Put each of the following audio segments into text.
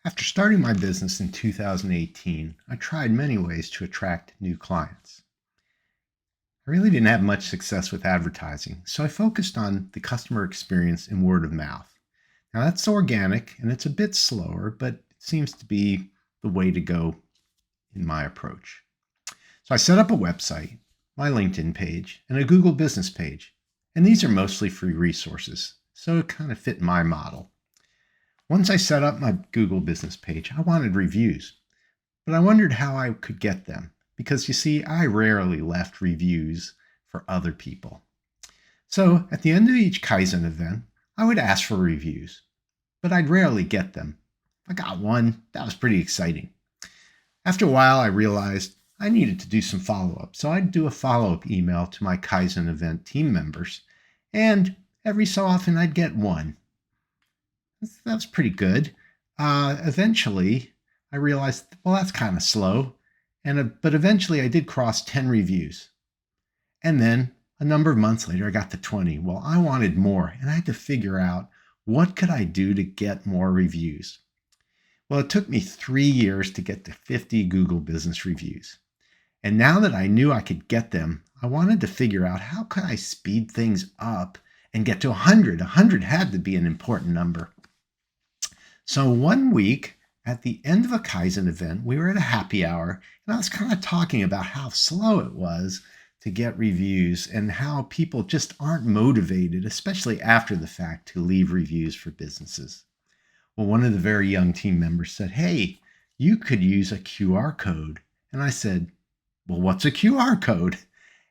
After starting my business in 2018, I tried many ways to attract new clients. I really didn't have much success with advertising, so I focused on the customer experience and word of mouth. Now, that's organic and it's a bit slower, but it seems to be the way to go in my approach. So I set up a website, my LinkedIn page, and a Google business page. And these are mostly free resources, so it kind of fit my model. Once I set up my Google business page, I wanted reviews, but I wondered how I could get them because you see, I rarely left reviews for other people. So at the end of each Kaizen event, I would ask for reviews, but I'd rarely get them. If I got one, that was pretty exciting. After a while, I realized I needed to do some follow-up, so I'd do a follow-up email to my Kaizen event team members, and every so often I'd get one. That was pretty good. Eventually, I realized, well, that's kind of slow. But eventually I did cross 10 reviews. And then a number of months later, I got to 20. Well, I wanted more, and I had to figure out what could I do to get more reviews. Well, it took me 3 years to get to 50 Google business reviews. And now that I knew I could get them, I wanted to figure out how could I speed things up and get to 100. 100 had to be an important number. So one week at the end of a Kaizen event, we were at a happy hour, and I was kind of talking about how slow it was to get reviews and how people just aren't motivated, especially after the fact, to leave reviews for businesses. Well, one of the very young team members said, "Hey, you could use a QR code." And I said, "Well, what's a QR code?"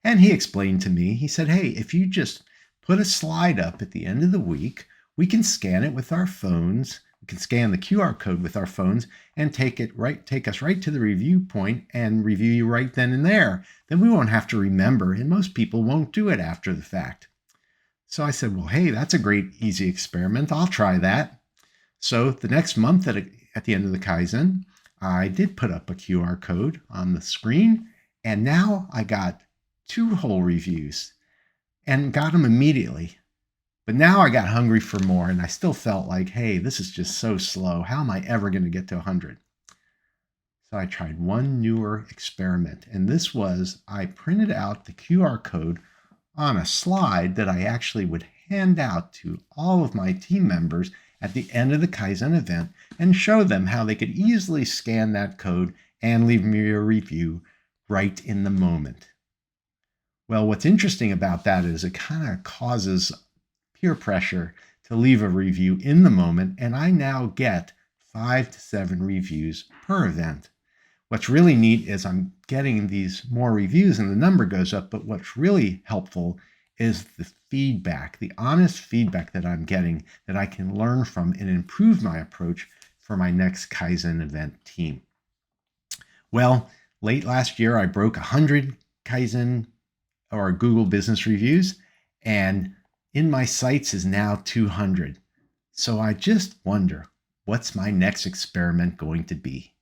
And he explained to me, he said, "Hey, if you just put a slide up at the end of the week, we can scan it with our phones. We can scan the QR code with our phones and take us right to the review point and review you right then and there. Then we won't have to remember, and most people won't do it after the fact." So I said, "Well, hey, that's a great, easy experiment. I'll try that." So the next month at the end of the Kaizen, I did put up a QR code on the screen, and now I got 2 whole reviews and got them immediately. But now I got hungry for more, and I still felt like, hey, this is just so slow. How am I ever going to get to 100? So I tried one newer experiment, and this was I printed out the QR code on a slide that I actually would hand out to all of my team members at the end of the Kaizen event and show them how they could easily scan that code and leave me a review right in the moment. Well, what's interesting about that is it kind of causes peer pressure to leave a review in the moment, and I now get 5 to 7 reviews per event. What's really neat is I'm getting these more reviews and the number goes up, but what's really helpful is the feedback, the honest feedback that I'm getting that I can learn from and improve my approach for my next Kaizen event team. Well, late last year, I broke 100 Kaizen or Google business reviews, and in my sights is now 200. So I just wonder, what's my next experiment going to be?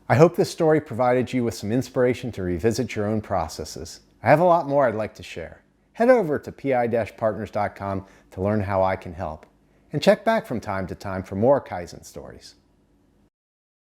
I hope this story provided you with some inspiration to revisit your own processes. I have a lot more I'd like to share. Head over to pi-partners.com to learn how I can help. And check back from time to time for more Kaizen stories.